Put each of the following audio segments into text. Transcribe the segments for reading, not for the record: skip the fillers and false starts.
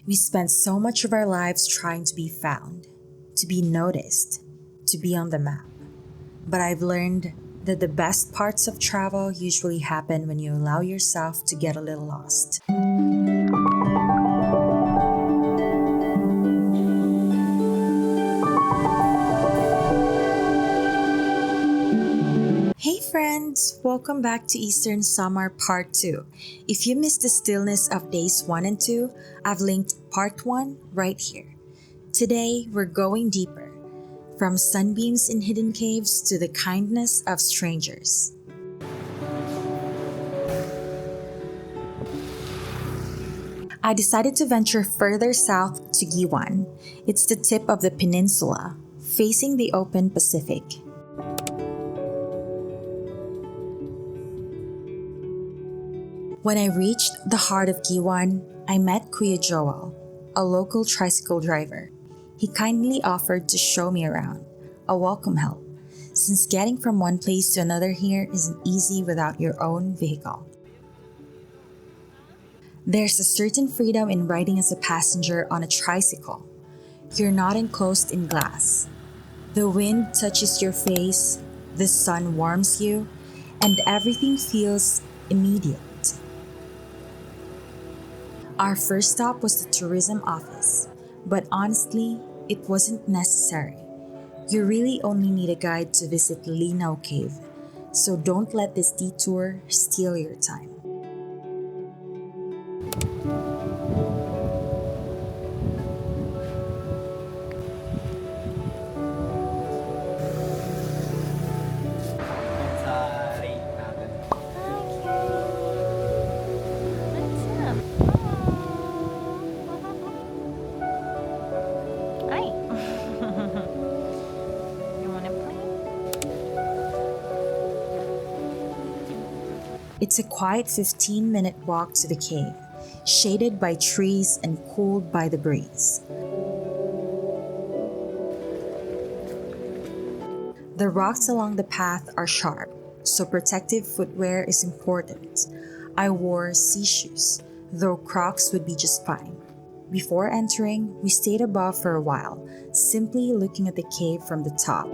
We spend so much of our lives trying to be found, to be noticed, to be on the map. But I've learned that the best parts of travel usually happen when you allow yourself to get a little lost. Hey friends! Welcome back to Eastern Samar Part 2. If you missed the stillness of days 1 and 2, I've linked Part 1 right here. Today, we're going deeper, from sunbeams in hidden caves to the kindness of strangers. I decided to venture further south to Guiuan. It's the tip of the peninsula, facing the open Pacific. When I reached the heart of Guiuan, I met Kuya Joel, a local tricycle driver. He kindly offered to show me around, a welcome help, since getting from one place to another here isn't easy without your own vehicle. There's a certain freedom in riding as a passenger on a tricycle. You're not enclosed in glass. The wind touches your face, the sun warms you, and everything feels immediate. Our first stop was the tourism office, but honestly, it wasn't necessary. You really only need a guide to visit Linao Cave, so don't let this detour steal your time. It's a quiet 15-minute walk to the cave, shaded by trees and cooled by the breeze. The rocks along the path are sharp, so protective footwear is important. I wore sea shoes, though Crocs would be just fine. Before entering, we stayed above for a while, simply looking at the cave from the top.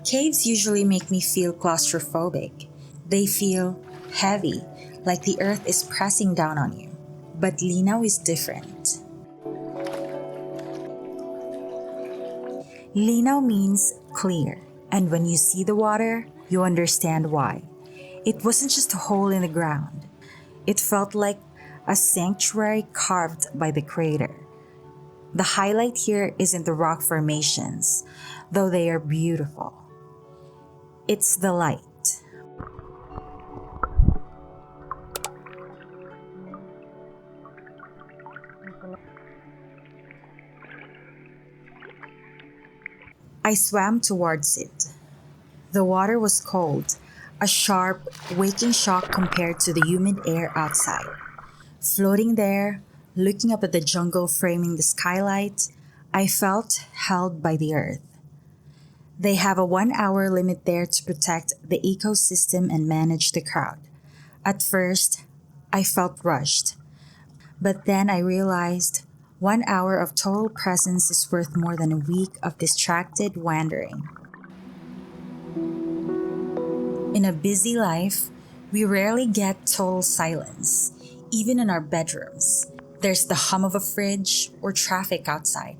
Caves usually make me feel claustrophobic. They feel heavy, like the earth is pressing down on you. But Linao is different. Linao means clear, and when you see the water, you understand why. It wasn't just a hole in the ground. It felt like a sanctuary carved by the Creator. The highlight here isn't the rock formations, though they are beautiful. It's the light. I swam towards it. The water was cold, a sharp, waking shock compared to the humid air outside. Floating there, looking up at the jungle framing the skylight, I felt held by the earth. They have a 1-hour limit there to protect the ecosystem and manage the crowd. At first, I felt rushed. But then I realized 1 hour of total presence is worth more than a week of distracted wandering. In a busy life, we rarely get total silence, even in our bedrooms. There's the hum of a fridge or traffic outside.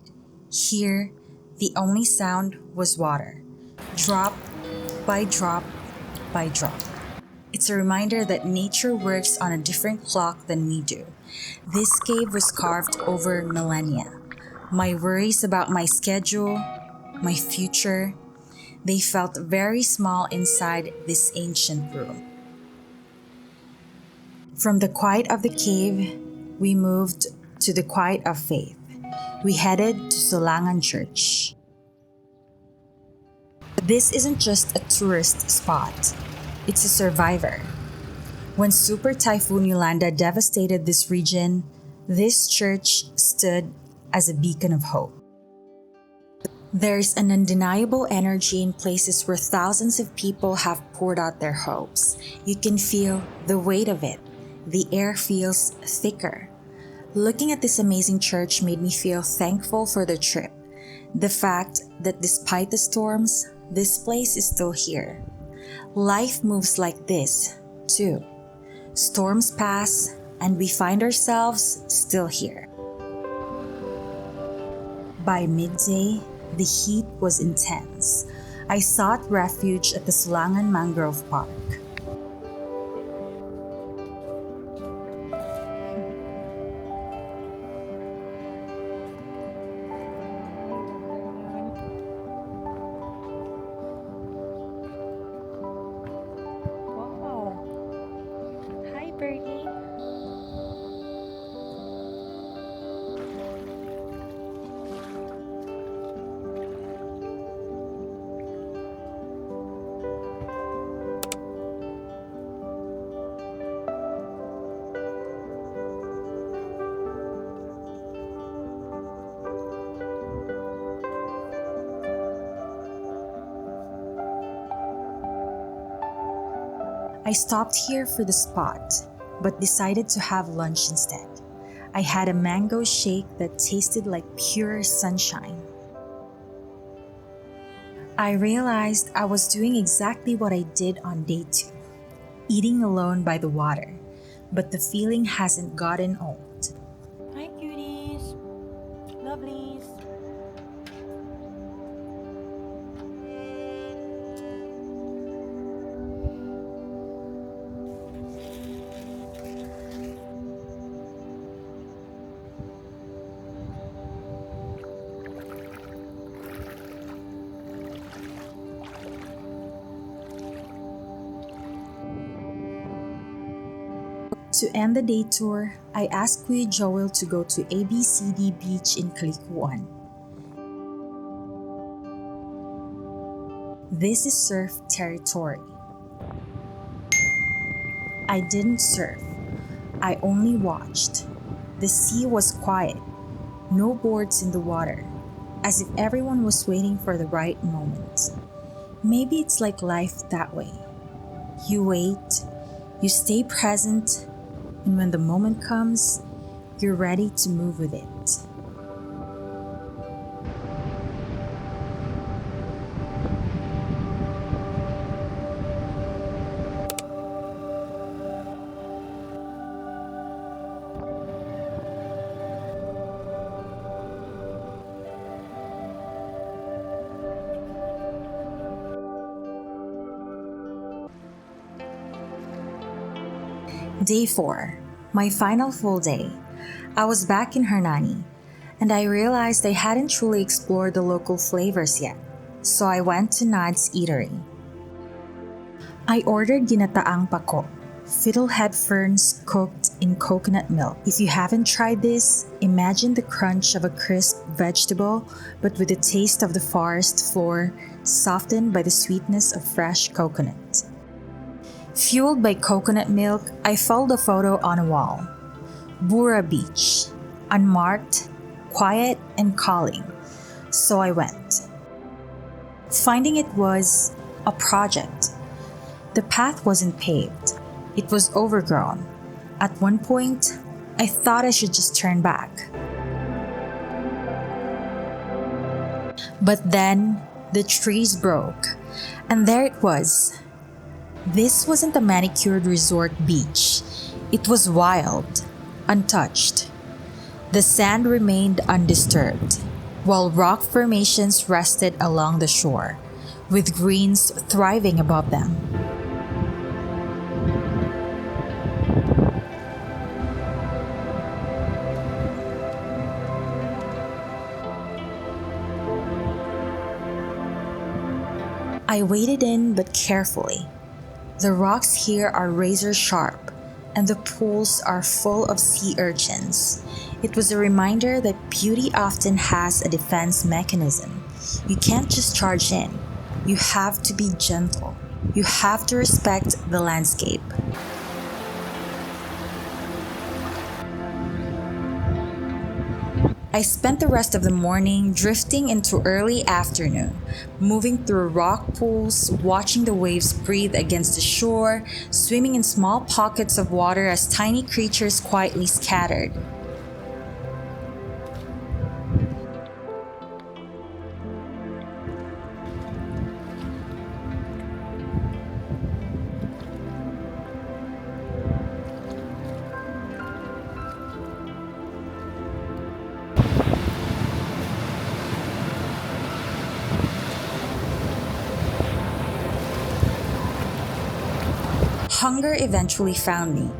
Here, the only sound was water, drop by drop by drop. It's a reminder that nature works on a different clock than we do. This cave was carved over millennia. My worries about my schedule, my future, They felt very small inside this ancient room. From the quiet of the cave, we moved to the quiet of faith. We headed to Sulangan Church. This isn't just a tourist spot, it's a survivor. When Super Typhoon Yolanda devastated this region, this church stood as a beacon of hope. There's an undeniable energy in places where thousands of people have poured out their hopes. You can feel the weight of it. The air feels thicker. Looking at this amazing church made me feel thankful for the trip. The fact that despite the storms, this place is still here. Life moves like this, too. Storms pass, and we find ourselves still here. By midday, the heat was intense. I sought refuge at the Sulangan Mangrove Park. Wow. Hi, Bernie. I stopped here for the spot, but decided to have lunch instead. I had a mango shake that tasted like pure sunshine. I realized I was doing exactly what I did on day 2, eating alone by the water, but the feeling hasn't gotten old. Hi, cuties. Lovelies. To end the day tour, I asked Kuya Joel to go to ABCD Beach in Calicoan. This is surf territory. I didn't surf. I only watched. The sea was quiet. No boards in the water. As if everyone was waiting for the right moment. Maybe it's like life that way. You wait, you stay present, and when the moment comes, you're ready to move with it. Day 4, my final full day. I was back in Hernani, and I realized I hadn't truly explored the local flavors yet, so I went to Nhad's Eatery. I ordered ginataang pako, fiddlehead ferns cooked in coconut milk. If you haven't tried this, imagine the crunch of a crisp vegetable, but with the taste of the forest floor, softened by the sweetness of fresh coconut. Fueled by coconut milk, I followed a photo on a wall. Bura Beach, unmarked, quiet, and calling. So I went. Finding it was a project. The path wasn't paved. It was overgrown. At one point, I thought I should just turn back. But then, the trees broke, and there it was. This wasn't a manicured resort beach. It was wild, untouched. The sand remained undisturbed, while rock formations rested along the shore, with greens thriving above them. I waded in, but carefully. The rocks here are razor sharp, and the pools are full of sea urchins. It was a reminder that beauty often has a defense mechanism. You can't just charge in. You have to be gentle. You have to respect the landscape. I spent the rest of the morning drifting into early afternoon, moving through rock pools, watching the waves breathe against the shore, swimming in small pockets of water as tiny creatures quietly scattered. Hunger eventually found me.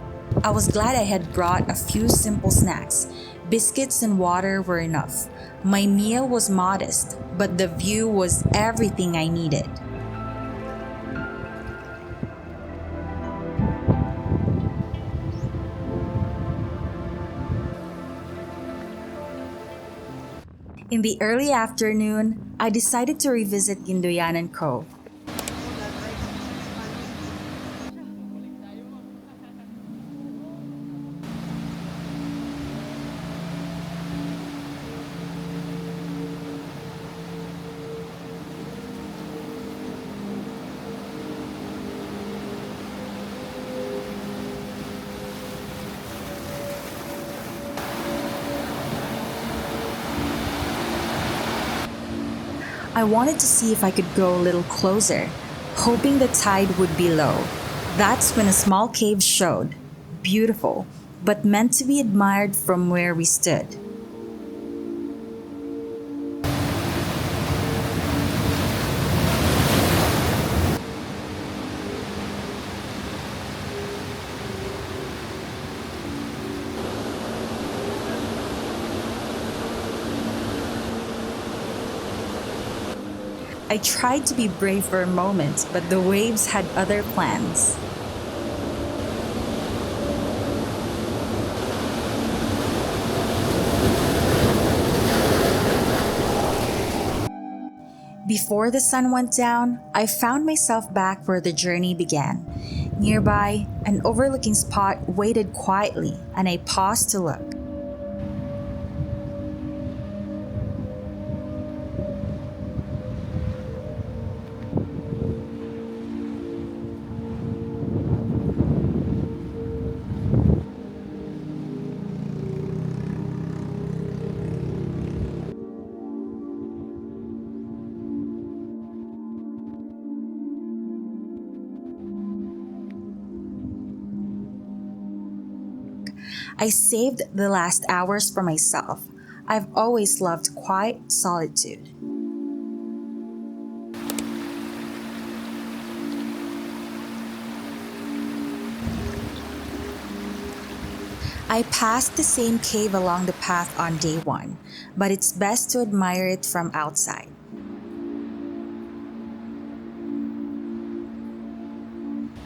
I was glad I had brought a few simple snacks. Biscuits and water were enough. My meal was modest, but the view was everything I needed. In the early afternoon, I decided to revisit Guiduyanan Cove. I wanted to see if I could go a little closer, hoping the tide would be low. That's when a small cave showed, beautiful, but meant to be admired from where we stood. I tried to be brave for a moment, but the waves had other plans. Before the sun went down, I found myself back where the journey began. Nearby, an overlooking spot waited quietly, and I paused to look. I saved the last hours for myself. I've always loved quiet solitude. I passed the same cave along the path on day one, but it's best to admire it from outside.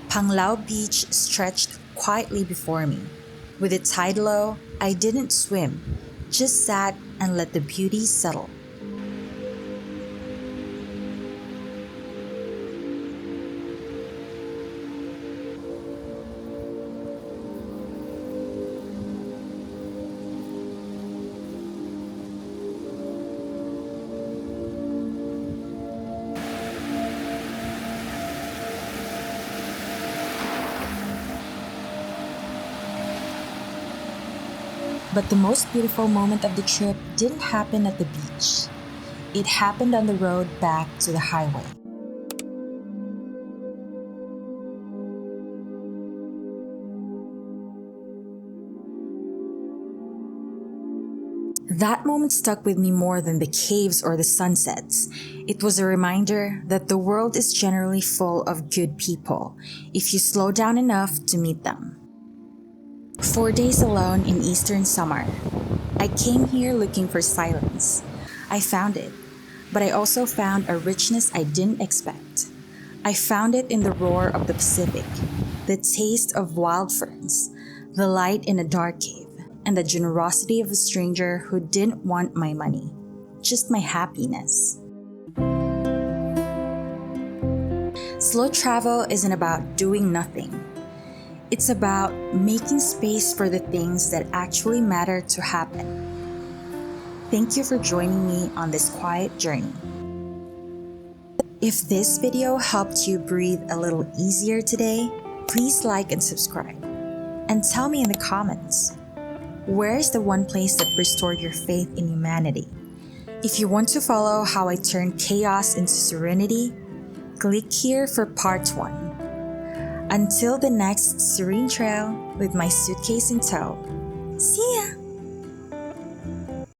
Panglaw Beach stretched quietly before me. With the tide low, I didn't swim, just sat and let the beauty settle. But the most beautiful moment of the trip didn't happen at the beach. It happened on the road back to the highway. That moment stuck with me more than the caves or the sunsets. It was a reminder that the world is generally full of good people, if you slow down enough to meet them. 4 days alone in Eastern Samar. I came here looking for silence. I found it, but I also found a richness I didn't expect. I found it in the roar of the Pacific, the taste of wild ferns, the light in a dark cave, and the generosity of a stranger who didn't want my money, just my happiness. Slow travel isn't about doing nothing. It's about making space for the things that actually matter to happen. Thank you for joining me on this quiet journey. If this video helped you breathe a little easier today, please like and subscribe. And tell me in the comments, where is the one place that restored your faith in humanity? If you want to follow how I turned chaos into serenity, click here for part 1. Until the next Serene Trail with my suitcase in tow. See ya!